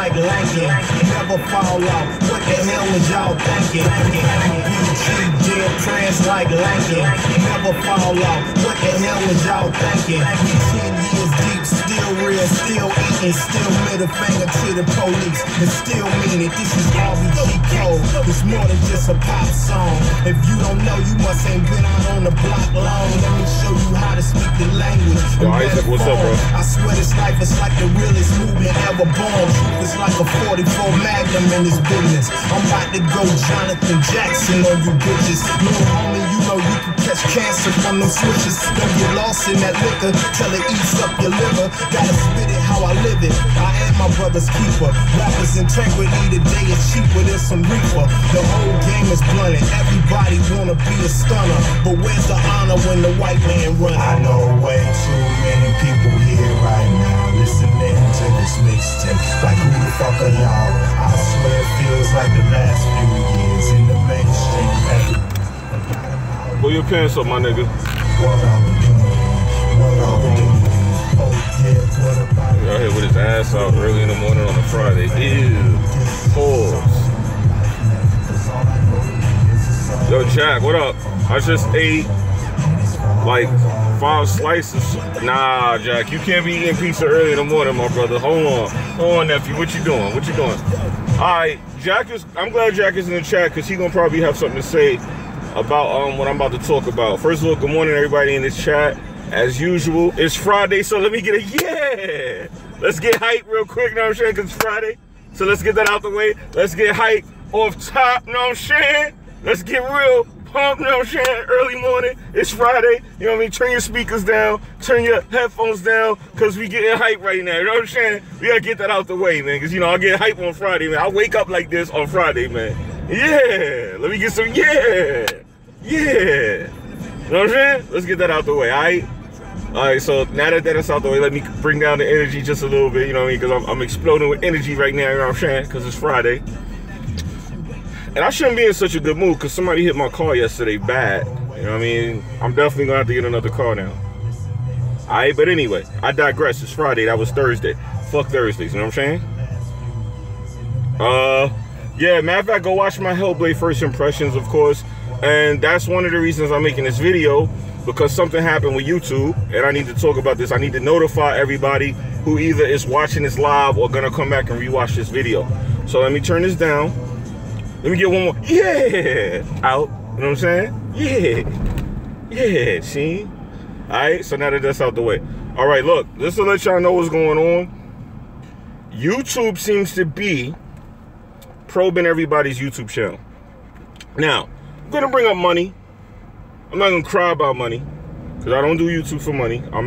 like Lankin. Never fall off. What the hell was y'all thinking? Dead prayers like Lankin. Never fall off. What the hell was y'all thinking? 10 years deep, still real, still eating, still middle finger to the police, and still mean it. This is RBG code. It's more than just a pop song. If you don't know, you must ain't been out on the block long. Let me show you how to speak the language. Yo, Isaac, what's up, bro? I swear this life is like the realest movement ever born. It's like a 44 Magnum in this business. I'm about to go Jonathan Jackson on you bitches. Little homie, you know you can catch cancer from them switches. Don't get lost in that liquor till it eats up your liver. Gotta spit it how I live it. I am my brother's keeper. Rappers' integrity today is cheaper than some reefer. The whole game is blunted. Everybody wanna be a stunner, but where's the honor when the white man runs? I know way too many people here right now listening to this mixtape. Like who the fuck are y'all? I swear it feels like the last few years in the mainstream. Pull your pants up, my nigga. Out here with his ass out early in the morning on a Friday. Ew. Pause. Yo, Jack, what up? I just ate like 5 slices. Nah, Jack, you can't be eating pizza early in the morning, my brother. Hold on, nephew. What you doing? What you doing? All right, I'm glad Jack is in the chat because he's gonna probably have something to say about what I'm about to talk about. First of all, good morning everybody in this chat. As usual, it's Friday, so let me get a yeah. Let's get hype real quick, you know what I'm saying? Because it's Friday, so let's get that out the way. Let's get hype off top, you know what I'm saying? Let's get real pumped, you know what I'm saying? Early morning, it's Friday, you know what I mean? Turn your speakers down, turn your headphones down, because we getting hype right now, you know what I'm saying? We got to get that out the way, man, because, you know, I get hype on Friday, man. I wake up like this on Friday, man. Yeah, let me get some yeah. You know what I'm saying? Let's get that out the way, all right? All right, so now that that's out the way, let me bring down the energy just a little bit, you know what I mean? Because I'm exploding with energy right now, you know what I'm saying? Because it's Friday. And I shouldn't be in such a good mood because somebody hit my car yesterday bad. You know what I mean? I'm definitely going to have to get another car now. All right, but anyway, I digress. It's Friday. That was Thursday. Fuck Thursdays, you know what I'm saying? Yeah, matter of fact, go watch my Hellblade First Impressions, of course. And that's one of the reasons I'm making this video, because something happened with YouTube, and I need to talk about this. I need to notify everybody who either is watching this live or gonna come back and rewatch this video. So let me turn this down. Let me get one more, yeah, out, you know what I'm saying? Yeah, see? All right, so now that that's out the way. All right, look, just to let y'all know what's going on, YouTube seems to be probing everybody's YouTube channel. Now, I'm gonna bring up money. I'm not gonna cry about money, because I don't do YouTube for money. I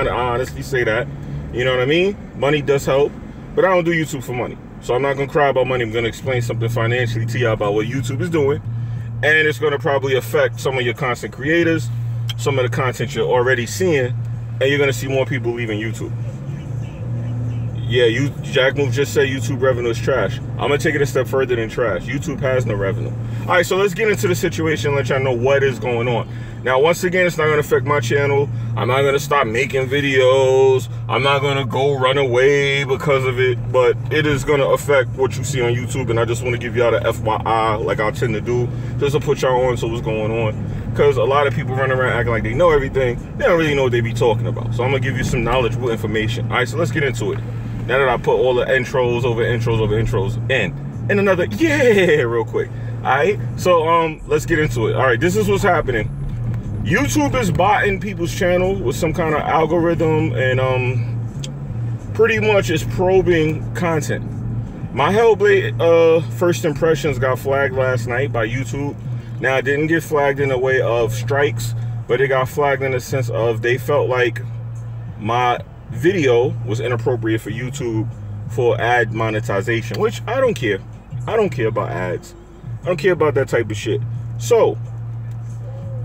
honestly say that. You know what I mean? Money does help, but I don't do YouTube for money. So I'm not gonna cry about money. I'm gonna explain something financially to you about what YouTube is doing. And it's gonna probably affect some of your content creators, some of the content you're already seeing, and you're gonna see more people leaving YouTube. Yeah, Jack Move just said YouTube revenue is trash. I'm gonna take it a step further than trash. YouTube has no revenue. All right, so let's get into the situation and let y'all know what is going on. Now, once again, it's not gonna affect my channel. I'm not gonna stop making videos. I'm not gonna go run away because of it, but it is gonna affect what you see on YouTube, and I just wanna give y'all the FYI, like I tend to do, just to put y'all on so what's going on. Because a lot of people run around acting like they know everything. They don't really know what they be talking about. So I'm gonna give you some knowledgeable information. All right, so let's get into it. Now that I put all the intros over intros in another yeah real quick. All right, so let's get into it. All right, this is what's happening. YouTube is botting people's channel with some kind of algorithm, and pretty much is probing content. My Hellblade First Impressions got flagged last night by YouTube. Now, it didn't get flagged in a way of strikes, but it got flagged in the sense of they felt like my video was inappropriate for YouTube for ad monetization, which I don't care. I don't care about ads. I don't care about that type of shit. So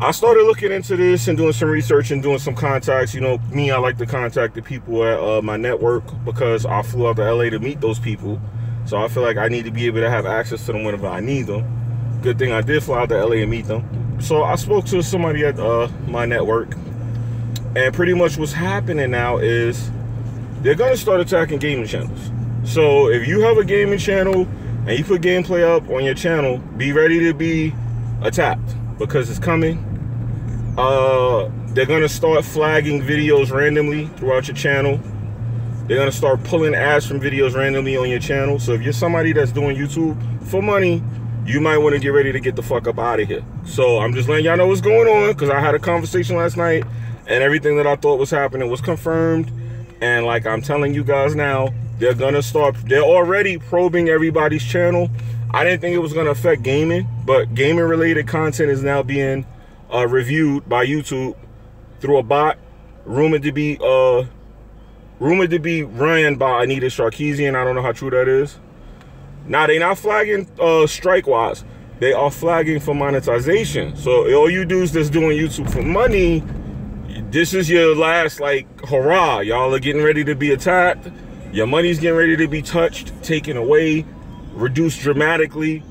I started looking into this and doing some research and doing some contacts. You know, me, I like to contact the people at my network because I flew out to LA to meet those people. So I feel like I need to be able to have access to them whenever I need them. Good thing I did fly out to LA and meet them. So I spoke to somebody at my network, and pretty much what's happening now is they're gonna start attacking gaming channels. So if you have a gaming channel and you put gameplay up on your channel, be ready to be attacked, because it's coming. They're gonna start flagging videos randomly throughout your channel. They're gonna start pulling ads from videos randomly on your channel. So if you're somebody that's doing YouTube for money, you might want to get ready to get the fuck up out of here. So I'm just letting y'all know what's going on, because I had a conversation last night and everything that I thought was happening was confirmed. And like I'm telling you guys now, they're gonna start, they're already probing everybody's channel. I didn't think it was gonna affect gaming, but gaming related content is now being reviewed by YouTube through a bot rumored to be ran by Anita Sarkeesian. I don't know how true that is. Now they not flagging strike wise, they are flagging for monetization. So all you dudes that's doing YouTube for money, this is your last like hurrah. Y'all are getting ready to be attacked. Your money's getting ready to be touched, taken away, reduced dramatically.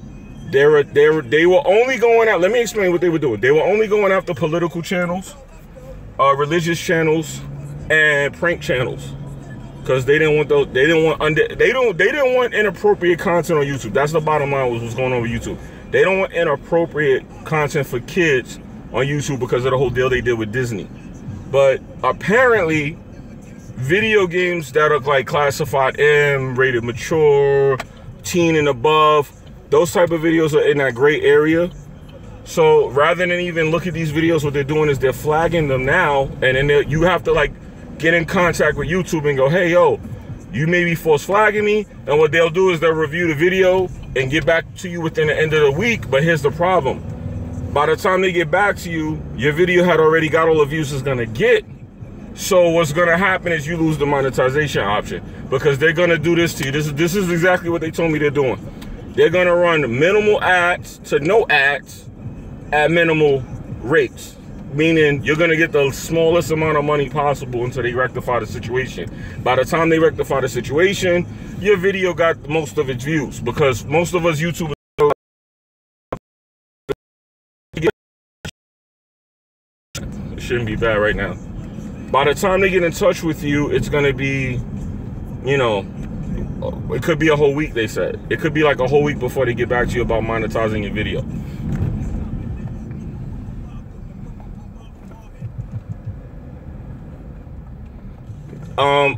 They were only going out. Let me explain what they were doing. They were only going after political channels, religious channels, and prank channels, because they didn't want those. They didn't want inappropriate content on YouTube. That's the bottom line. Was what's going on with YouTube. They don't want inappropriate content for kids on YouTube because of the whole deal they did with Disney. But apparently, video games that are like classified M, rated mature, teen and above, those type of videos are in that gray area. So rather than even look at these videos, what they're doing is they're flagging them now, and then you have to like get in contact with YouTube and go, hey yo, you may be false flagging me. And what they'll do is they'll review the video and get back to you within the end of the week. But here's the problem. By the time they get back to you, your video had already got all the views it's gonna get. So what's gonna happen is you lose the monetization option, because they're gonna do this to you. This is exactly what they told me they're doing. They're gonna run minimal ads to no ads at minimal rates, meaning you're gonna get the smallest amount of money possible until they rectify the situation. By the time they rectify the situation, your video got most of its views, because most of us YouTubers, it shouldn't be bad right now. By the time they get in touch with you, it's gonna be, you know, it could be a whole week, they said. It could be like a whole week before they get back to you about monetizing your video.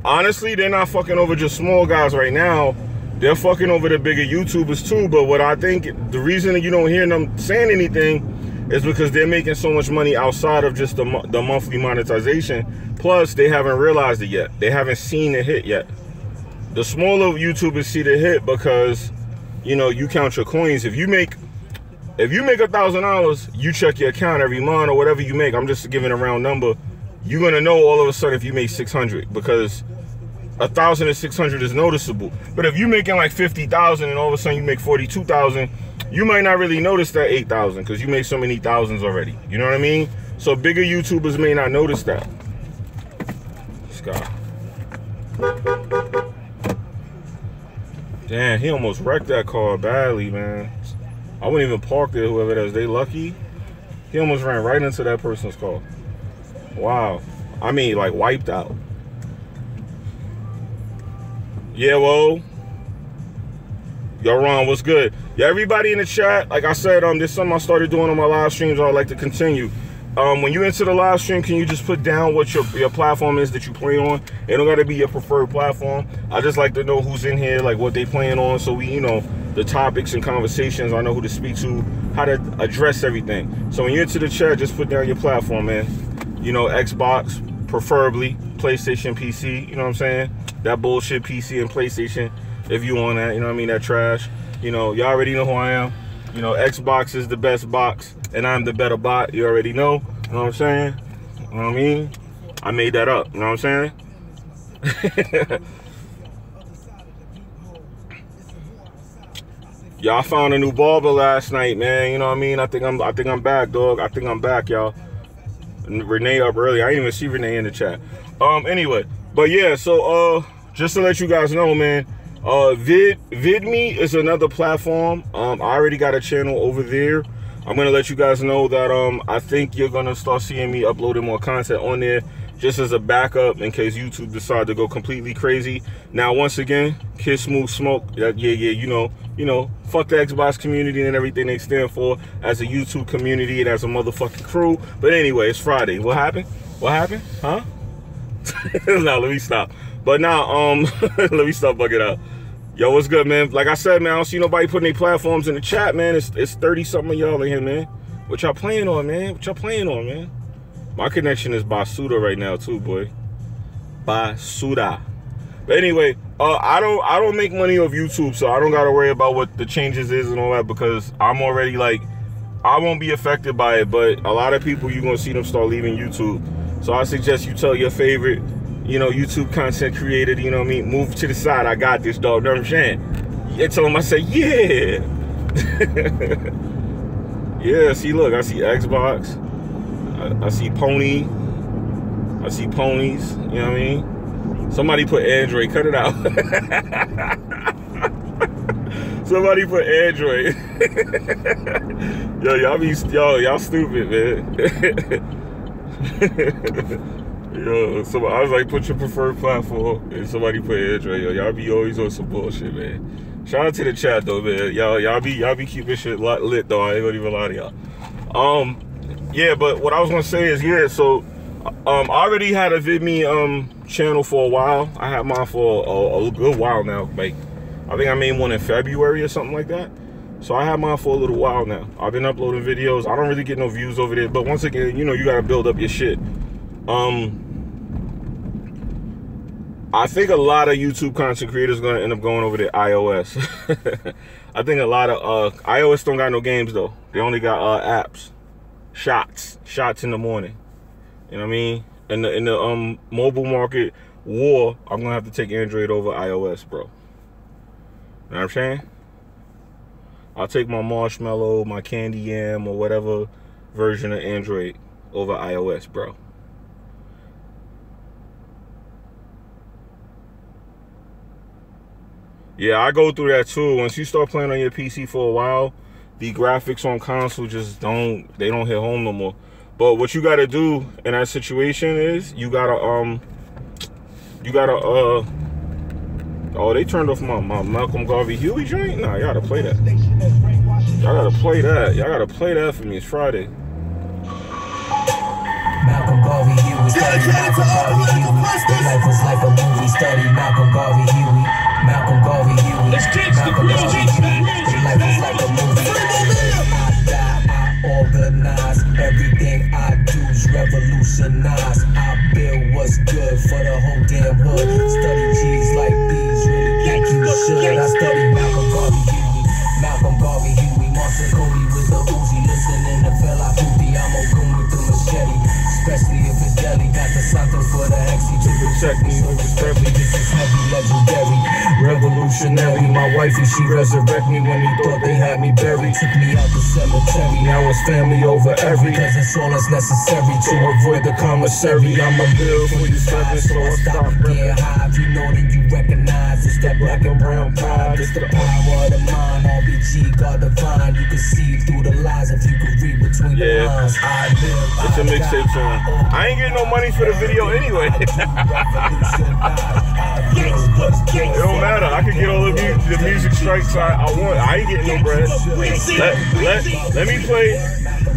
Honestly, they're not fucking over just small guys right now. They're fucking over the bigger YouTubers too. But what I think, the reason that you don't hear them saying anything is because they're making so much money outside of just the monthly monetization. Plus, they haven't realized it yet. They haven't seen it hit yet. The smaller YouTubers see the hit because, you know, you count your coins. If you make $1,000, you check your account every month or whatever you make. I'm just giving a round number. You're gonna know all of a sudden if you make 600, because 1,000 and 600 is noticeable. But if you're making like 50,000 and all of a sudden you make 42,000, you might not really notice that 8,000 because you make so many thousands already. You know what I mean? So bigger YouTubers may not notice that. This guy. Damn, he almost wrecked that car badly, man. I wouldn't even park there, whoever that is. They lucky. He almost ran right into that person's car. Wow. I mean, like, wiped out. Yeah, well. Yo, Ron, what's good? Yeah, everybody in the chat, like I said, this is something I started doing on my live streams. I'd like to continue. When you enter the live stream, can you just put down what your platform is that you play on? It don't got to be your preferred platform. I just like to know who's in here, like what they playing on, so we, you know, the topics and conversations, I know who to speak to, how to address everything. So when you enter the chat, just put down your platform, man. You know, Xbox, preferably, PlayStation, PC, you know what I'm saying? That bullshit PC and PlayStation, if you want that, you know what I mean, that trash. You know, y'all already know who I am. You know, Xbox is the best box, and I'm the better bot. You already know. You know what I'm saying? You know what I mean? I made that up. You know what I'm saying? Y'all found a new barber last night, man. You know what I mean? I think I'm back, dog. I think I'm back, y'all. Renee up early. I didn't even see Renee in the chat. Anyway, but yeah, so just to let you guys know, man, VidMe is another platform. I already got a channel over there. I'm gonna let you guys know that I think you're gonna start seeing me uploading more content on there. just as a backup in case YouTube decide to go completely crazy. Now, once again, Kiss Smooth Smoke, yeah, you know, fuck the Xbox community and everything they stand for as a YouTube community and as a motherfucking crew. But anyway, it's Friday. What happened? What happened? Huh? Now, let me stop. But now, let me stop bugging out. Yo, what's good, man? Like I said, man, I don't see nobody putting their platforms in the chat, man. It's 30-something of y'all in here, man. What y'all playing on, man? What y'all playing on, man? My connection is Basuda right now too, boy. Basuda. But anyway, I don't make money off YouTube, so I don't gotta worry about what the changes is and all that, because I'm already like, I won't be affected by it. But a lot of people, you're gonna see them start leaving YouTube. So I suggest you tell your favorite, you know, YouTube content creator, you know what I mean, move to the side. I got this, dog. Know what I'm saying? Yeah, tell them I say, yeah. Yeah, see, look, I see Xbox. I see Pony. I see ponies. You know what I mean? Somebody put Android. Cut it out. Somebody put Android. Y'all stupid, man. Yo, I was like, put your preferred platform, and somebody put Android. Yo, y'all be always on some bullshit, man. Shout out to the chat though, man. Y'all be keeping shit lit though. I ain't gonna even lie to y'all. Yeah, but what I was gonna say is, yeah, so I already had a VidMe channel for a while. I had mine for a good while now. Like, I think I made one in February or something like that. So I had mine for a little while now. I've been uploading videos. I don't really get no views over there, but once again, you know, you gotta build up your shit. I think a lot of YouTube content creators are gonna end up going over to iOS. I think a lot of iOS don't got no games though. They only got apps. Shots in the morning. You know what I mean? In the mobile market war, I'm gonna have to take Android over iOS, bro. You know what I'm saying? I'll take my Marshmallow, my Candy Yam, or whatever version of Android over iOS, bro. Yeah, I go through that too. Once you start playing on your PC for a while, the graphics on console just don't hit home no more. But what you gotta do in that situation is you gotta oh, they turned off my Malcolm Garvey Huey joint? Nah, y'all gotta play that. Y'all gotta play that. Y'all gotta play that for me. It's Friday. Malcolm Garvey Huey, study Malcolm Garvey Huey. Their life was like a movie, study Malcolm Garvey Huey. Malcolm Garvey Huey, Malcolm Garvey Huey. Their life was like a movie. I die, I organize, everything I do's revolutionize. I build what's good for the whole damn hood. Study G's like these, really think you should. I study Malcolm Garvey Huey, Malcolm Garvey Huey. Martin Cody with the Uzi, listening to Fela Kuti. I'm a goon with the machete, especially if it's deli. Got the something for the hexy to protect me. So respect me, this is heavy, legendary, revolutionary. My wifey, she resurrect me when he thought they had me buried. Took me out the cemetery, now it's family over every. Cause it's all that's necessary to avoid the commissary. I'm a bill for you seven, so I stop getting high. If you know, then you recognize it's that black and brown pride. It's the power of the mind, RBG, God divine. You can see through the lies if you can read between the lines. It's a mixtape song. I ain't getting no money for the video anyway. It don't matter. I can get all the music strikes I want. I ain't getting no bread. Let me play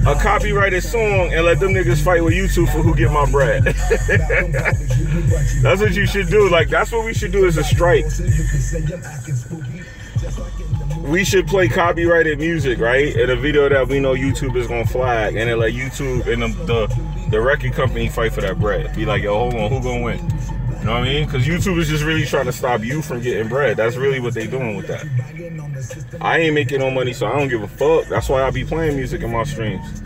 a copyrighted song and let them niggas fight with YouTube for who get my bread. That's what you should do. Like, that's what we should do as a strike. We should play copyrighted music, right? In a video that we know YouTube is gonna flag, and then let YouTube and the record company fight for that bread. Be like, yo, hold on, who gonna win? You know what I mean? Because YouTube is just really trying to stop you from getting bread. That's really what they doing with that. I ain't making no money, so I don't give a fuck. That's why I be playing music in my streams.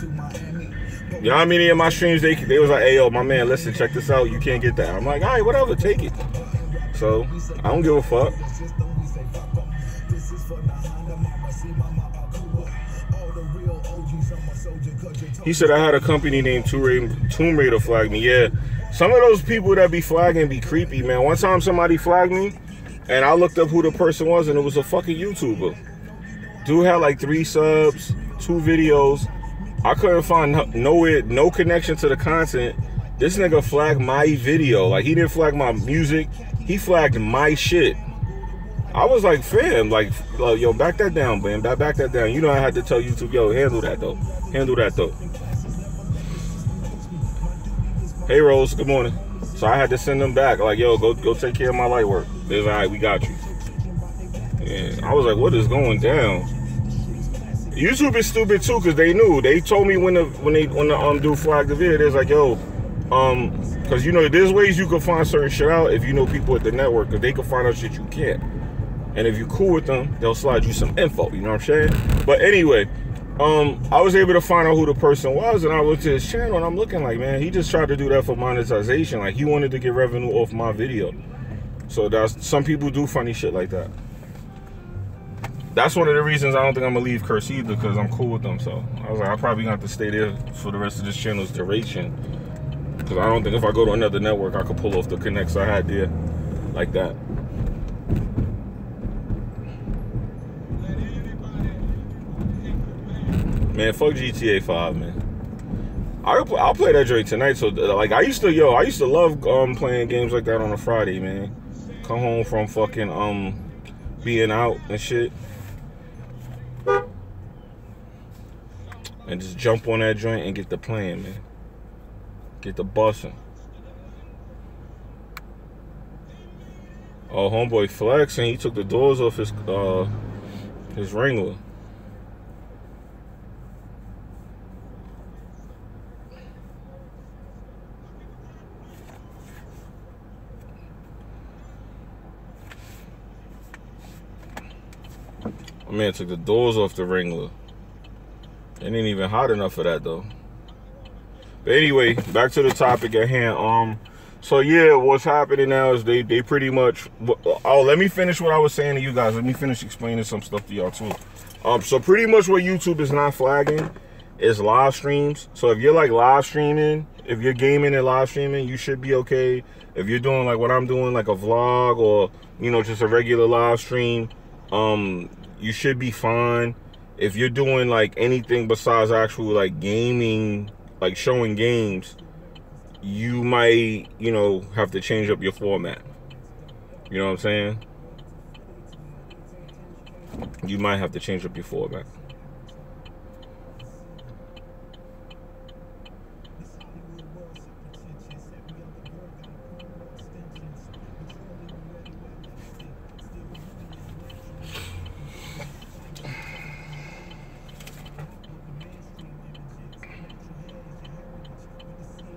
You know how many of my streams they was like, hey, yo, my man, listen, check this out. You can't get that. I'm like, all right, whatever, take it. So I don't give a fuck. He said I had a company named Tomb Raider flag me. Yeah, some of those people that be flagging be creepy, man. One time somebody flagged me, and I looked up who the person was, and it was a fucking YouTuber. Dude had like 3 subs, 2 videos. I couldn't find no connection to the content, This nigga flagged my video. Like, he didn't flag my music. He flagged my shit. I was like, fam, like, yo, back that down, man. Back that down. You know I had to tell YouTube, yo, handle that, though. Handle that, though. Hey, Rose, good morning. So I had to send them back. Like, yo, go take care of my light work. They was like, all right, we got you. And I was like, what is going down? YouTube is stupid, too, because they knew. They told me when the dude flagged the video, they was like, yo, because, you know, there's ways you can find certain shit out if you know people at the network, because they can find out shit you can't. And if you're cool with them, they'll slide you some info, you know what I'm saying? But anyway, I was able to find out who the person was, and I looked at his channel, and I'm looking like, man, he just tried to do that for monetization. Like, he wanted to get revenue off my video. So that's, some people do funny shit like that. That's one of the reasons I don't think I'm gonna leave Curse either, because I'm cool with them. So I was like, I probably gonna have to stay there for the rest of this channel's duration, because I don't think if I go to another network, I could pull off the connects I had there like that. Man, fuck GTA 5, man. I'll play that joint tonight. So like, I used to love playing games like that on a Friday, man. Come home from fucking being out and shit, and just jump on that joint and get the playing, man. Get the bussing. Oh, homeboy flex, and he took the doors off his Wrangler. My man took the doors off the Wrangler. It ain't even hot enough for that, though. But anyway, back to the topic at hand. So yeah, what's happening now is they pretty much. Oh, let me finish what I was saying to you guys. Let me finish explaining some stuff to y'all too. So pretty much what YouTube is not flagging is live streams. So if you're like live streaming, if you're gaming and live streaming, you should be okay. If you're doing like what I'm doing, like a vlog or, you know, just a regular live stream, you should be fine. If you're doing like anything besides actual like gaming, like showing games, you might, you know, have to change up your format. You know what I'm saying? You might have to change up your format.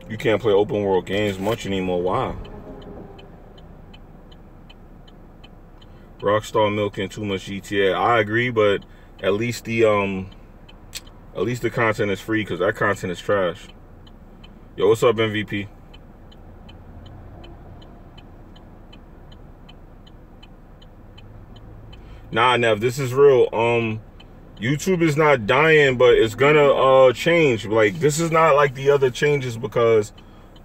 You can't play open world games much anymore. Why? Rockstar milking too much GTA. I agree, but at least the content is free, because that content is trash. Yo, what's up, MVP? Nah, Nev, this is real. YouTube is not dying, but it's gonna change. Like, this is not like the other changes, because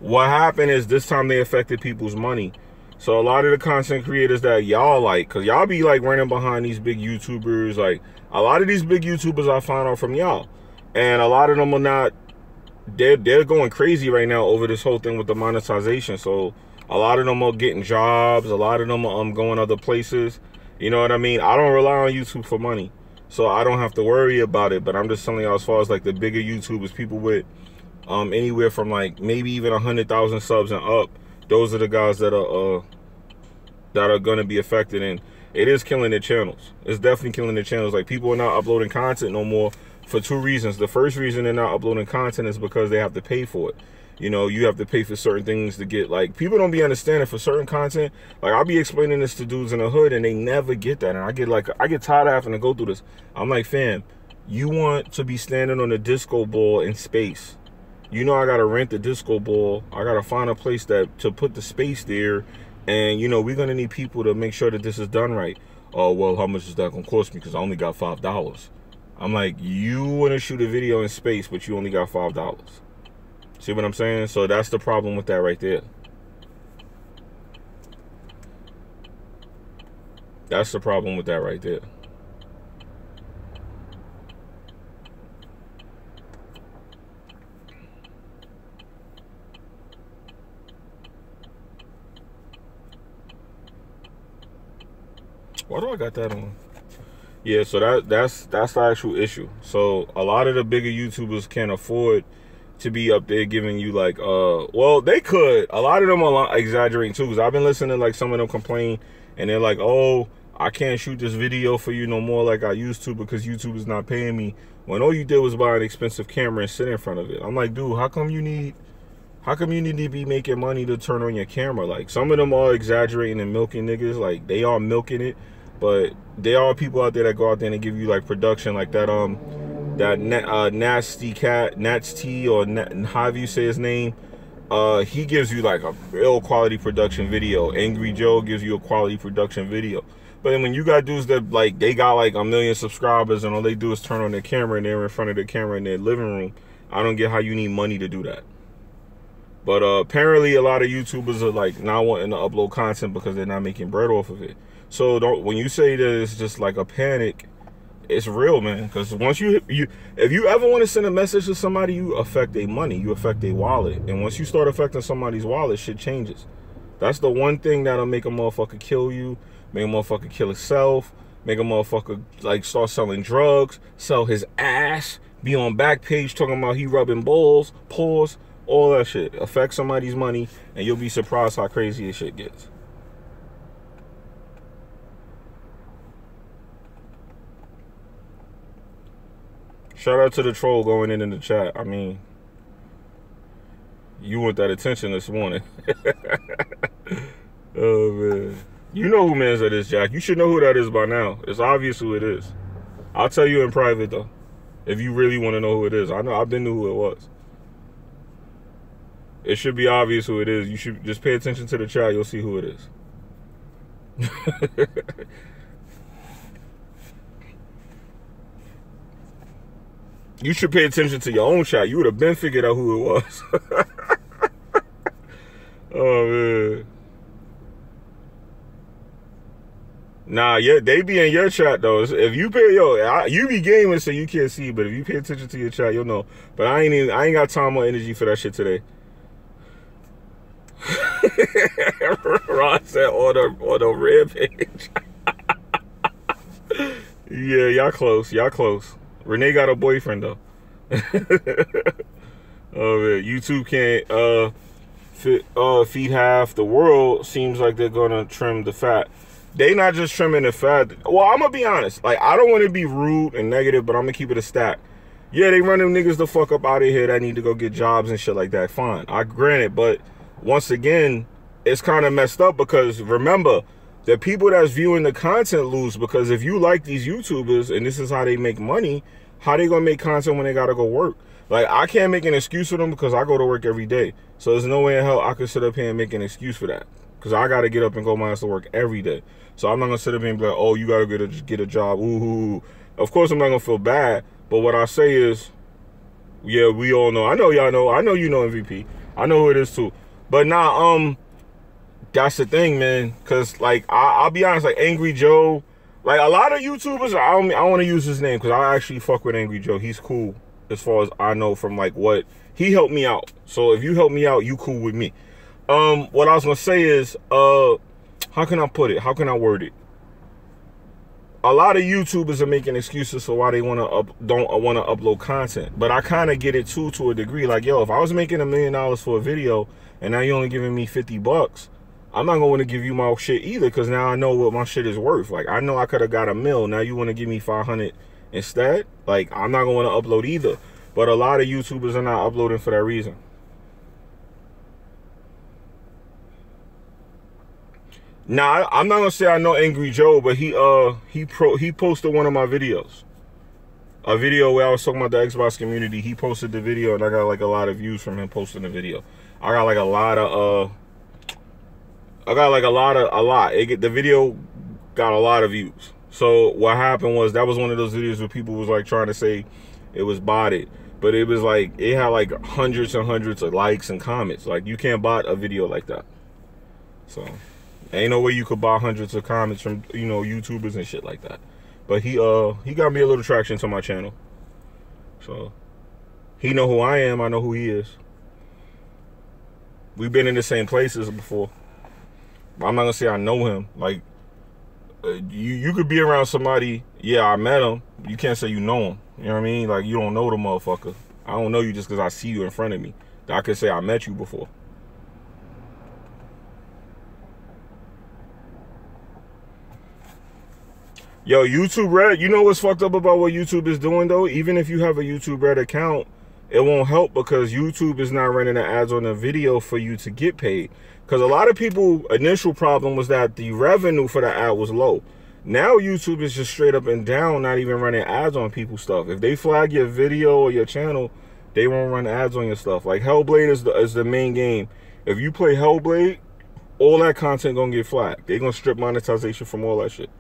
what happened is this time they affected people's money. So a lot of the content creators that y'all like, because y'all be like running behind these big YouTubers, like a lot of these big YouTubers I found out from y'all, and a lot of them are not, they're going crazy right now over this whole thing with the monetization. So a lot of them are getting jobs, a lot of them are going other places. You know what I mean? I don't rely on YouTube for money, so I don't have to worry about it. But I'm just telling y'all, as far as like the bigger YouTubers, people with anywhere from like maybe even 100,000 subs and up, those are the guys that are gonna be affected, and it is killing their channels. It's definitely killing their channels. Like, people are not uploading content no more for two reasons. The first reason they're not uploading content is because they have to pay for it. You know, you have to pay for certain things to get, like, people don't be understanding for certain content. Like, I'll be explaining this to dudes in the hood, and they never get that. And I get tired of having to go through this. I'm like, fam, you want to be standing on a disco ball in space. You know, I got to rent the disco ball. I got to find a place to put the space there. And, you know, we're going to need people to make sure that this is done right. Oh, well, how much is that going to cost me? Because I only got $5. I'm like, you want to shoot a video in space, but you only got $5. See what I'm saying? So that's the problem with that right there. That's the problem with that right there. Why do I got that on? Yeah, so that's the actual issue. So a lot of the bigger YouTubers can't afford to be up there giving you like, well, they could. A lot of them are exaggerating too, because I've been listening to like some of them complain, and they're like, oh, I can't shoot this video for you no more like I used to because YouTube is not paying me. When all you did was buy an expensive camera and sit in front of it. I'm like, dude, how come you need to be making money to turn on your camera? Like, some of them are exaggerating and milking niggas. Like, they are milking it, but there are people out there that go out there and give you like production, like that nasty cat, Nats T, or however you say his name. He gives you like a real quality production video. Angry Joe gives you a quality production video. But then when you got dudes that like, they got like 1 million subscribers and all they do is turn on their camera and they're in front of the camera in their living room, I don't get how you need money to do that. But apparently a lot of YouTubers are like not wanting to upload content because they're not making bread off of it. So when you say that it's just like a panic, it's real, man. Because once if you ever want to send a message to somebody, you affect their money, you affect their wallet. And once you start affecting somebody's wallet, shit changes. That's the one thing that'll make a motherfucker kill you, make a motherfucker kill himself, make a motherfucker like start selling drugs, sell his ass, be on Backpage talking about he rubbing balls, paws, all that shit. Affect somebody's money, and you'll be surprised how crazy this shit gets. Shout out to the troll going in the chat. I mean, you want that attention this morning. Oh, man. You know who mans that is, Jack. You should know who that is by now. It's obvious who it is. I'll tell you in private, though, if you really want to know who it is. I know I've been knew who it was. It should be obvious who it is. You should just pay attention to the chat. You'll see who it is. You should pay attention to your own chat. You would have been figured out who it was. Oh, man. Nah, yeah, they be in your chat, though. If you pay, you be gaming, so you can't see, but if you pay attention to your chat, you'll know. But I ain't got time or energy for that shit today. Ron said on the red page. Yeah, y'all close. Y'all close. Renee got a boyfriend, though. Oh, man. YouTube can't feed half the world. Seems like they're gonna trim the fat. They not just trimming the fat. Well, I'm gonna be honest. Like, I don't want to be rude and negative, but I'm gonna keep it a stack. Yeah, they run them niggas the fuck up out of here that need to go get jobs and shit like that. Fine, I grant it. But once again, it's kind of messed up because remember, the people that's viewing the content lose, because if you like these YouTubers and this is how they make money, how they gonna make content when they gotta go work? Like, I can't make an excuse for them because I go to work every day. So there's no way in hell I could sit up here and make an excuse for that, because I gotta get up and go my ass to work every day. So I'm not gonna sit up here and be like, oh, you gotta get a job. Ooh. Of course I'm not gonna feel bad, but what I say is, yeah, we all know. I know y'all know. I know you know MVP. I know who it is too. But nah, that's the thing, man. Cause like I'll be honest, like Angry Joe, like a lot of YouTubers, I want to use his name because I actually fuck with Angry Joe. He's cool as far as I know from like what he helped me out. So if you help me out, you cool with me. What I was gonna say is, how can I put it? How can I word it? A lot of YouTubers are making excuses for why they don't want to upload content, but I kind of get it too, to a degree. Like, yo, if I was making $1 million for a video and now you're only giving me 50 bucks, I'm not gonna want to give you my shit either, because now I know what my shit is worth. Like, I know I could have got $1 million. Now you want to give me 500 instead? Like, I'm not gonna want to upload either. But a lot of YouTubers are not uploading for that reason. Now, I'm not gonna say I know Angry Joe, but he posted one of my videos. A video where I was talking about the Xbox community. He posted the video and I got like a lot of views from him posting the video. I got like a lot. The video got a lot of views. So what happened was, that was one of those videos where people was like trying to say it was botted. But it was like, it had like hundreds and hundreds of likes and comments. Like, you can't bot a video like that. So ain't no way you could buy hundreds of comments from, you know, YouTubers and shit like that. But he got me a little traction to my channel. So he know who I am, I know who he is. We've been in the same places before. I'm not gonna say I know him. Like, you could be around somebody, yeah, I met him. You can't say you know him. You know what I mean? Like, you don't know the motherfucker. I don't know you just because I see you in front of me. I could say I met you before. Yo, YouTube Red, you know what's fucked up about what YouTube is doing, though? Even if you have a YouTube Red account, it won't help because YouTube is not running the ads on the video for you to get paid. Because a lot of people, initial problem was that the revenue for the ad was low. Now YouTube is just straight up and down, not even running ads on people's stuff. If they flag your video or your channel, they won't run ads on your stuff. Like Hellblade is the main game. If you play Hellblade, all that content gonna get flagged. They gonna strip monetization from all that shit.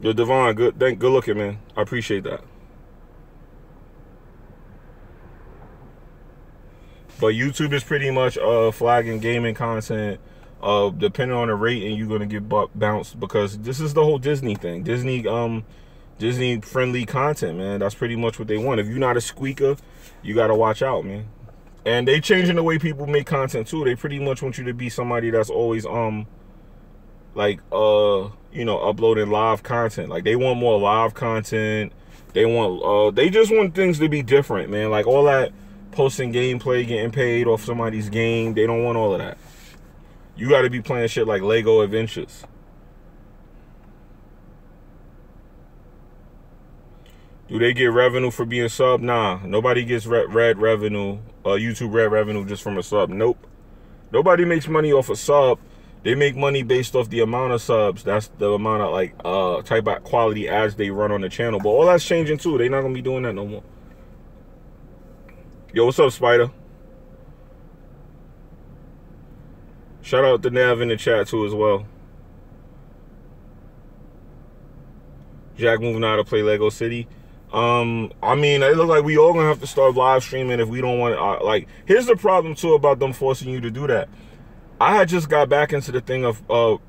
Yo, Devon, good looking, man. I appreciate that. But YouTube is pretty much flagging gaming content. Depending on the rate, and you're gonna get bounced because this is the whole Disney thing. Disney friendly content, man. That's pretty much what they want. If you're not a squeaker, you gotta watch out, man. And they changing the way people make content too. They pretty much want you to be somebody that's always you know, uploading live content. Like they want more live content. They want they just want things to be different, man. Like all that posting gameplay, getting paid off somebody's game. They don't want all of that. You got to be playing shit like Lego Adventures. Do they get revenue for being sub? Nah, nobody gets red revenue, YouTube red revenue just from a sub. Nope. Nobody makes money off a sub. They make money based off the amount of subs. That's the amount of like type of quality ads they run on the channel. But all that's changing too. They're not gonna be doing that no more. Yo, what's up, Spider? Shout out to Nav in the chat too as well. Jack moving out to play Lego City. I mean, it looks like we all gonna have to start live streaming if we don't want to. Like, here's the problem too about them forcing you to do that. I had just got back into the thing of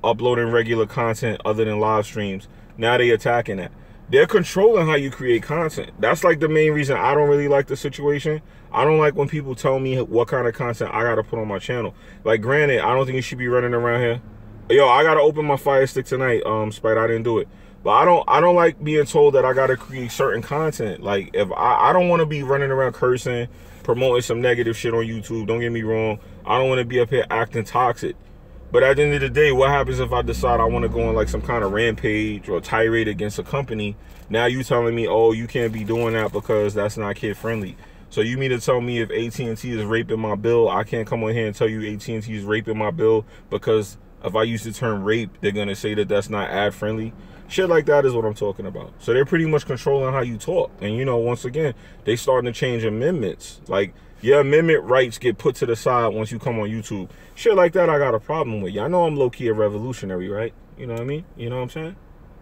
uploading regular content other than live streams. Now they attacking that. They're controlling how you create content. That's like the main reason I don't really like the situation. I don't like when people tell me what kind of content I gotta put on my channel. Like, granted, I don't think you should be running around here. Yo, I gotta open my Fire Stick tonight, Spite. I didn't do it. But I don't like being told that I gotta create certain content. Like, if I don't want to be running around cursing, promoting some negative shit on YouTube. Don't get me wrong. I don't want to be up here acting toxic. But at the end of the day, what happens if I decide I want to go on like some kind of rampage or tirade against a company? Now you telling me, oh, you can't be doing that because that's not kid friendly. So you mean to tell me if AT&T is raping my bill, I can't come on here and tell you AT&T is raping my bill because if I use the term rape, they're going to say that that's not ad friendly? Shit like that is what I'm talking about. So they're pretty much controlling how you talk. And, you know, once again, they starting to change amendments. Like, your amendment rights get put to the side once you come on YouTube. Shit like that I got a problem with. Y'all know I'm low-key a revolutionary, right? You know what I mean? You know what I'm saying?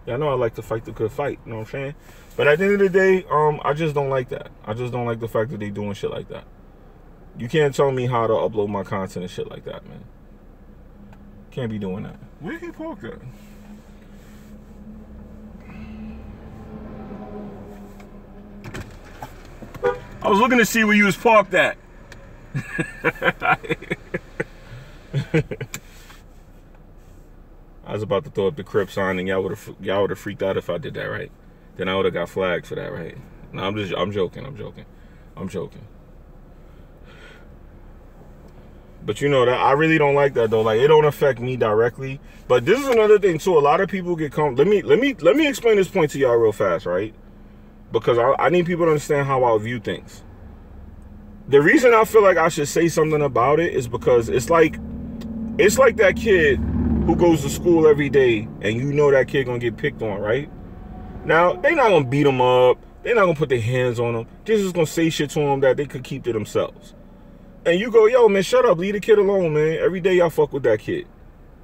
Y'all know I like to fight the good fight. You know what I'm saying? But at the end of the day, I just don't like that. I just don't like the fact that they doing shit like that. You can't tell me how to upload my content and shit like that, man. Can't be doing that. Where he parked at? I was looking to see where you was parked at. I was about to throw up the Crip sign and y'all would have freaked out if I did that, right? Then I would have got flagged for that, right? No, I'm joking. But you know that I really don't like that though. Like, it don't affect me directly. But this is another thing too. A lot of people get let me explain this point to y'all real fast, right? Because I need people to understand how I view things. The reason I feel like I should say something about it is because it's like that kid who goes to school every day and you know that kid gonna get picked on, right? Now, they not gonna beat him up. They're not gonna put their hands on him. They're just gonna say shit to him that they could keep to themselves. And you go, yo, man, shut up. Leave the kid alone, man. Every day y'all fuck with that kid.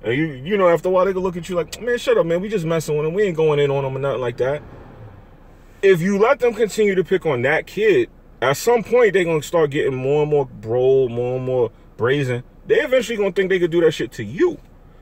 And you know, after a while, they can look at you like, man, shut up, man. We just messing with him. We ain't going in on him or nothing like that. If you let them continue to pick on that kid, at some point, they're going to start getting more and more bold, more and more brazen. They eventually going to think they could do that shit to you.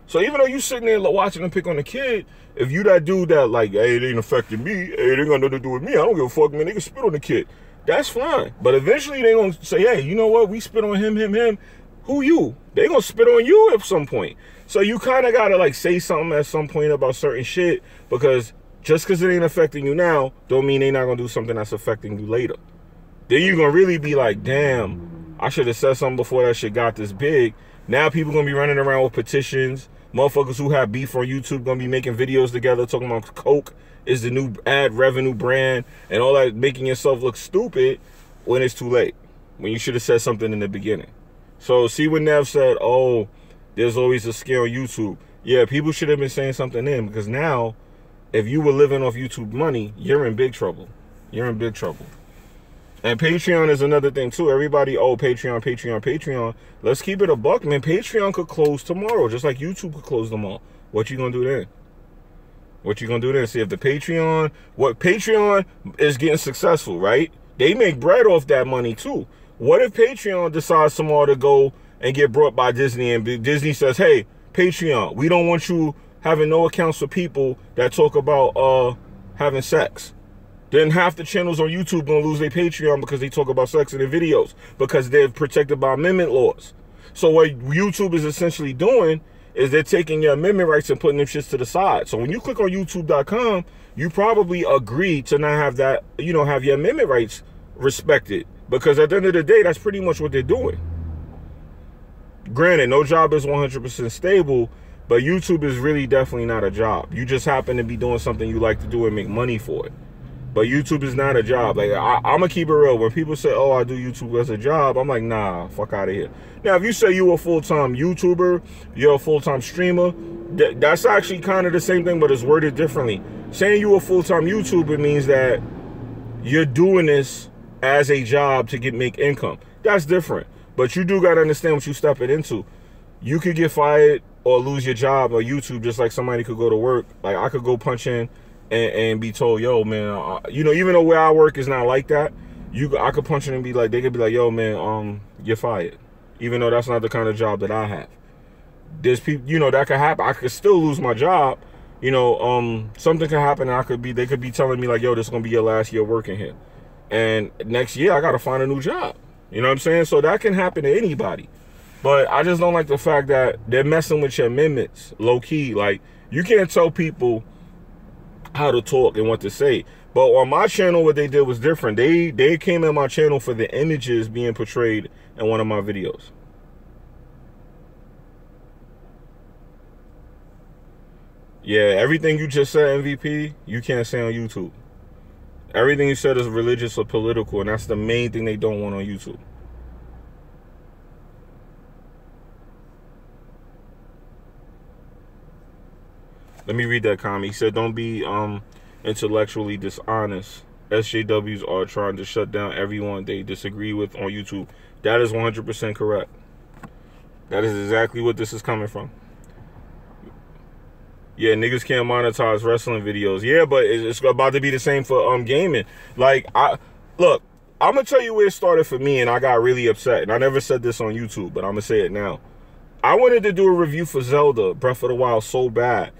So even though you sitting there watching them pick on the kid, if you that dude that like, hey, it ain't affecting me, hey, it ain't got nothing to do with me, I don't give a fuck, man, they can spit on the kid. That's fine. But eventually they're going to say, hey, you know what, we spit on him. who you? They gonna spit on you at some point. So you kind of gotta like say something at some point about certain shit, because just because it ain't affecting you now, don't mean they not gonna do something that's affecting you later. Then you gonna really be like, damn, I should have said something before that shit got this big. Now people gonna be running around with petitions. Motherfuckers who have beef on YouTube gonna be making videos together talking about Coke is the new ad revenue brand and all that, making yourself look stupid when it's too late, when you should have said something in the beginning. So see when Nev said, oh, there's always a scale on YouTube. Yeah, people should have been saying something then, because now if you were living off YouTube money, you're in big trouble. You're in big trouble. And Patreon is another thing too. Everybody, oh, Patreon, Patreon, Patreon. Let's keep it a buck, man. Patreon could close tomorrow, just like YouTube could close tomorrow. What you gonna do then? What you gonna do then? See if the Patreon, what Patreon is getting successful, right? They make bread off that money too. What if Patreon decides tomorrow to go and get brought by Disney, and Disney says, hey, Patreon, we don't want you having no accounts for people that talk about having sex. Then half the channels on YouTube gonna lose their Patreon because they talk about sex in their videos, because they're protected by amendment laws. So what YouTube is essentially doing is they're taking your amendment rights and putting them shits to the side. So when you click on youtube.com, you probably agree to not have that, you know, have your amendment rights respected, because at the end of the day, that's pretty much what they're doing. Granted, no job is 100% stable, but YouTube is really definitely not a job. You just happen to be doing something you like to do and make money for it. But YouTube is not a job. Like, I'm gonna keep it real. When people say, oh, I do YouTube as a job, I'm like, nah, fuck out of here. Now, if you say you're a full-time YouTuber, you're a full-time streamer, that's actually kind of the same thing, but it's worded differently. Saying you're a full-time YouTuber means that you're doing this as a job to make income. That's different. But you do gotta understand what you're stepping into. You could get fired or lose your job on YouTube, just like somebody could go to work. Like, I could go punch in and be told, yo, man, you know, even though where I work is not like that, I could punch in and be like, they could be like, yo, man, you're fired. Even though that's not the kind of job that I have. There's people, you know, that could happen. I could still lose my job. You know, something could happen, and they could be telling me like, yo, this is gonna be your last year working here. And next year I gotta find a new job. You know what I'm saying? So that can happen to anybody. But I just don't like the fact that they're messing with your amendments, low key. Like, you can't tell people how to talk and what to say. But on my channel, what they did was different. They came in my channel for the images being portrayed in one of my videos. Yeah, everything you just said, MVP, you can't say on YouTube. Everything you said is religious or political, and that's the main thing they don't want on YouTube. Let me read that comment. He said, don't be intellectually dishonest. SJWs are trying to shut down everyone they disagree with on YouTube. That is 100% correct. That is exactly what this is coming from. Yeah, niggas can't monetize wrestling videos. Yeah, but it's about to be the same for gaming. Like, look, I'm going to tell you where it started for me, and I got really upset. And I never said this on YouTube, but I'm going to say it now. I wanted to do a review for Zelda Breath of the Wild so bad.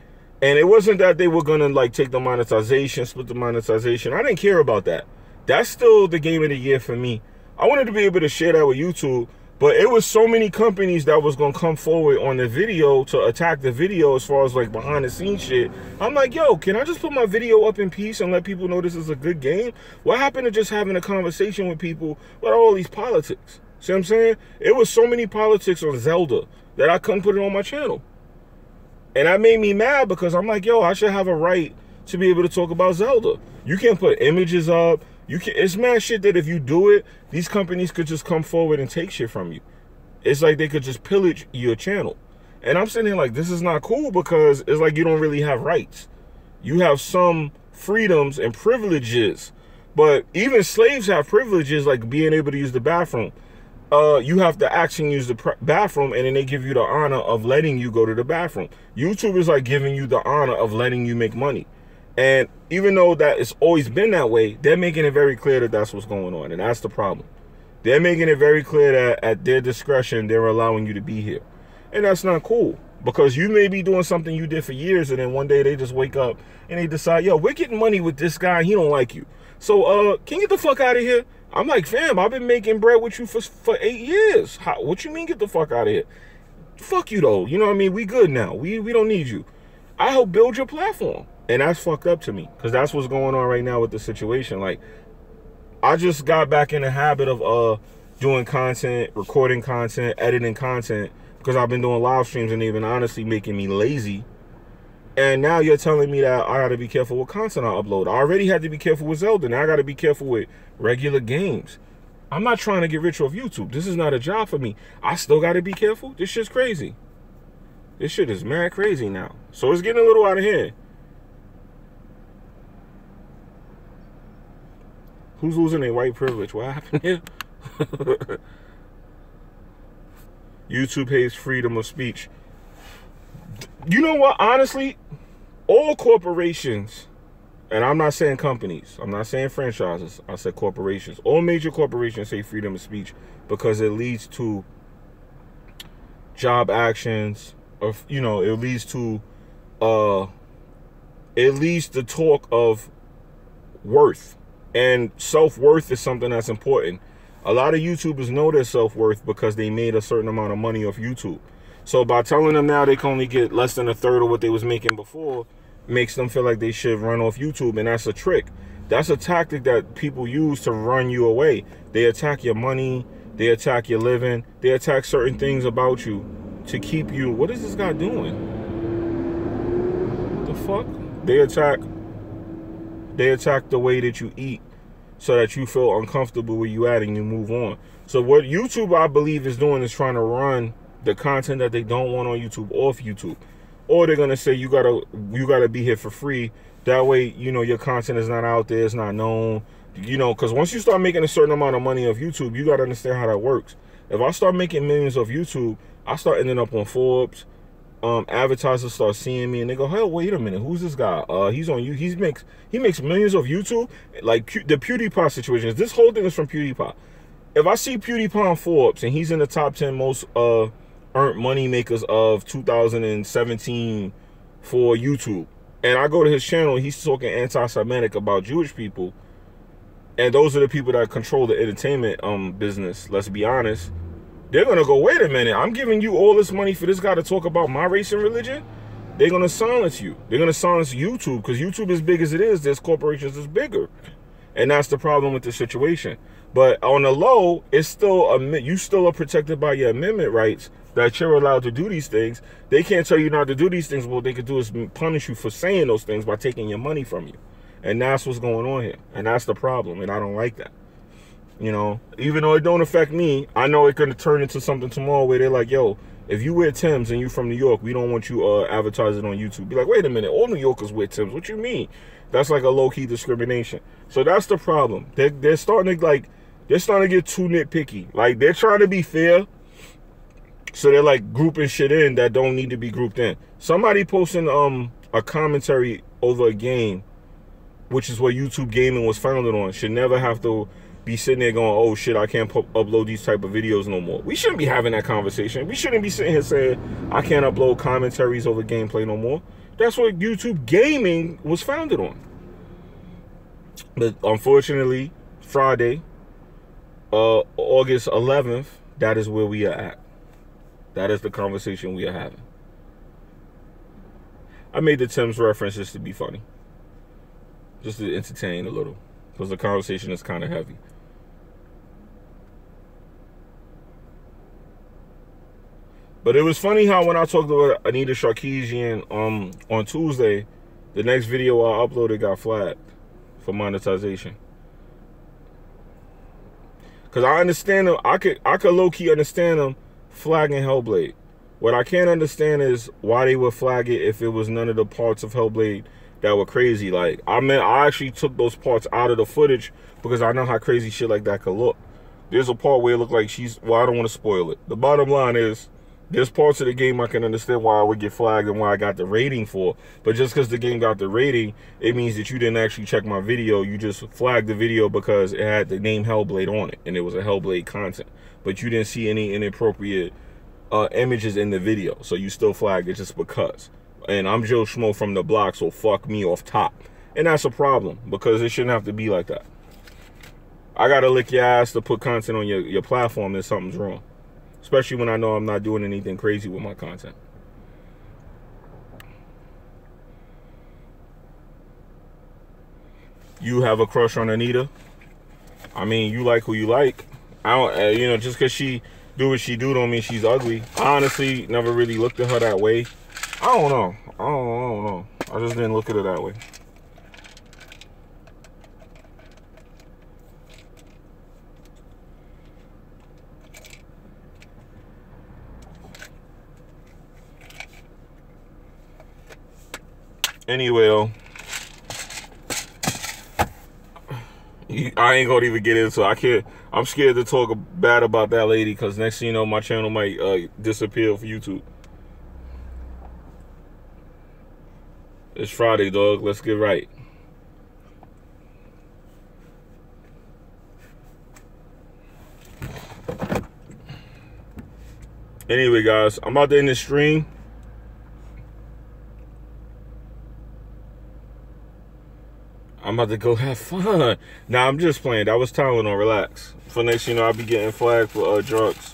And it wasn't that they were going to, like, take the monetization, split the monetization. I didn't care about that. That's still the game of the year for me. I wanted to be able to share that with YouTube, but it was so many companies that was going to come forward on the video to attack the video as far as, like, behind-the-scenes shit. I'm like, yo, can I just put my video up in peace and let people know this is a good game? What happened to just having a conversation with people with all these politics? See what I'm saying? It was so many politics on Zelda that I couldn't put it on my channel. And that made me mad, because I'm like, yo, I should have a right to be able to talk about Zelda. You can't put images up. It's mad shit that if you do it, these companies could just come forward and take shit from you. It's like they could just pillage your channel. And I'm sitting here like, this is not cool, because it's like you don't really have rights. You have some freedoms and privileges. But even slaves have privileges, like being able to use the bathroom. You have to actually use the bathroom, and then they give you the honor of letting you go to the bathroom. YouTube is like giving you the honor of letting you make money. And even though that it's always been that way, they're making it very clear that that's what's going on, and that's the problem. They're making it very clear that at their discretion, they're allowing you to be here. And that's not cool, because you may be doing something you did for years, and then one day they just wake up and they decide, yo, we're getting money with this guy, he don't like you. So, can you get the fuck out of here? I'm like, fam, I've been making bread with you for 8 years. What you mean get the fuck out of here? Fuck you though. You know what I mean? We good now. We don't need you. I help build your platform. And that's fucked up to me. Because that's what's going on right now with the situation. Like, I just got back in the habit of doing content, recording content, editing content. Because I've been doing live streams and they've been honestly making me lazy. And now you're telling me that I gotta be careful what content I upload. I already had to be careful with Zelda. Now I gotta be careful with regular games. I'm not trying to get rich off YouTube. This is not a job for me. I still gotta be careful. This shit's crazy. This shit is mad crazy now. So it's getting a little out of hand. Who's losing their white privilege? What happened here? YouTube hates freedom of speech. You know what? Honestly, all corporations, and I'm not saying companies, I'm not saying franchises, I said corporations. All major corporations say freedom of speech because it leads to job actions, or, you know, it leads to talk of worth. And self-worth is something that's important. A lot of YouTubers know their self-worth because they made a certain amount of money off YouTube. So by telling them now they can only get less than a third of what they was making before, makes them feel like they should run off YouTube. And that's a trick. That's a tactic that people use to run you away. They attack your money. They attack your living. They attack certain things about you to keep you. What is this guy doing? The fuck? They attack the way that you eat so that you feel uncomfortable where you at and you move on. So what YouTube, I believe, is doing is trying to run the content that they don't want on YouTube off YouTube. Or they're gonna say you gotta be here for free. That way, you know, your content is not out there, it's not known. You know, because once you start making a certain amount of money off YouTube, you gotta understand how that works. If I start making millions off YouTube, I start ending up on Forbes. Advertisers start seeing me and they go, hell, wait a minute, who's this guy? He's on you. He makes millions off YouTube. Like the PewDiePie situation. This whole thing is from PewDiePie. If I see PewDiePie on Forbes and he's in the top 10 most earned money makers of 2017 for YouTube, and I go to his channel, he's talking anti-Semitic about Jewish people, and those are the people that control the entertainment business, let's be honest, they're gonna go, wait a minute, I'm giving you all this money for this guy to talk about my race and religion? They're gonna silence you. They're gonna silence YouTube, because YouTube, as big as it is, there's corporations that's bigger. And that's the problem with the situation. But on the low, it's still you still are protected by your amendment rights that you're allowed to do these things. They can't tell you not to do these things. What they could do is punish you for saying those things by taking your money from you. And that's what's going on here. And that's the problem. And I don't like that. You know, even though it don't affect me, I know it could turn into something tomorrow where they're like, yo, if you wear Timbs and you from New York, we don't want you advertising on YouTube. Be like, wait a minute, all New Yorkers wear Timbs. What you mean? That's like a low-key discrimination. So that's the problem. They're starting to get too nitpicky. Like, they're trying to be fair. So they're like grouping shit in that don't need to be grouped in. Somebody posting a commentary over a game, which is what YouTube gaming was founded on, should never have to be sitting there going, oh shit, I can't upload these type of videos no more. We shouldn't be having that conversation. We shouldn't be sitting here saying I can't upload commentaries over gameplay no more. That's what YouTube gaming was founded on. But unfortunately, Friday, August 11th, that is where we are at. That is the conversation we are having. I made the Tim's reference just to be funny. Just to entertain a little. Because the conversation is kind of heavy. But it was funny how when I talked to Anita Sarkeesian on Tuesday, the next video I uploaded got flagged for monetization. Because I understand them. I could low-key understand them flagging Hellblade. What I can't understand is why they would flag it if it was none of the parts of Hellblade that were crazy. Like, I actually took those parts out of the footage because I know how crazy shit like that could look. There's a part where it looked like well, I don't want to spoil it. The bottom line is, there's parts of the game I can understand why I would get flagged and why I got the rating for. But just because the game got the rating, it means that you didn't actually check my video. You just flagged the video because it had the name Hellblade on it, and it was a Hellblade content. But you didn't see any inappropriate images in the video, so you still flagged it just because. And I'm Joe Schmo from the block, so fuck me off top. And that's a problem, because it shouldn't have to be like that. I gotta lick your ass to put content on your platform, then something's wrong. Especially when I know I'm not doing anything crazy with my content. You have a crush on Anita? I mean, you like who you like. I don't, you know, just because she do what she do don't mean she's ugly. I honestly never really looked at her that way. I don't know. I don't know. I just didn't look at her that way. Anyway, though, I ain't gonna even get into it. I can't. I'm scared to talk bad about that lady because next thing you know, my channel might disappear for YouTube. It's Friday, dog. Let's get right. Anyway, guys, I'm about to end this stream. I'm about to go have fun. Nah, I'm just playing. That was Tylenol. Relax. For next, you know, I'll be getting flagged for drugs.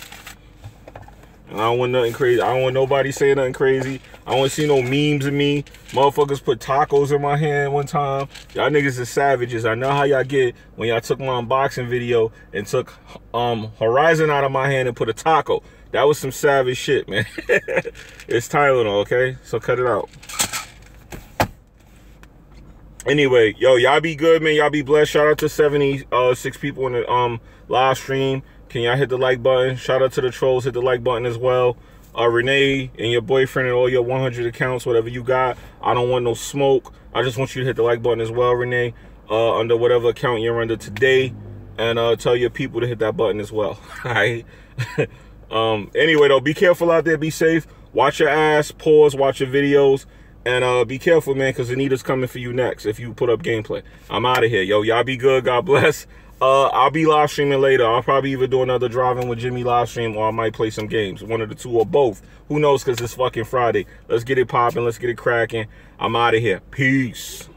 And I don't want nothing crazy. I don't want nobody saying nothing crazy. I don't want to see no memes of me. Motherfuckers put tacos in my hand one time. Y'all niggas are savages. I know how y'all get when y'all took my unboxing video and took Horizon out of my hand and put a taco. That was some savage shit, man. It's Tylenol, okay? So cut it out. Anyway, yo, y'all be good, man. Y'all be blessed. Shout out to 76 people in the live stream. Can y'all hit the like button? Shout out to the trolls. Hit the like button as well. Renee and your boyfriend and all your 100 accounts, whatever you got. I don't want no smoke. I just want you to hit the like button as well, Renee, under whatever account you're under today. And tell your people to hit that button as well. All right. Anyway, though, be careful out there. Be safe. Watch your ass. Pause. Watch your videos. And be careful, man, because Anita's coming for you next if you put up gameplay. I'm out of here. Yo, y'all be good. God bless. I'll be live streaming later. I'll probably either do another driving with Jimmy live stream or I might play some games. One of the two or both. Who knows, because it's fucking Friday. Let's get it popping. Let's get it cracking. I'm out of here. Peace.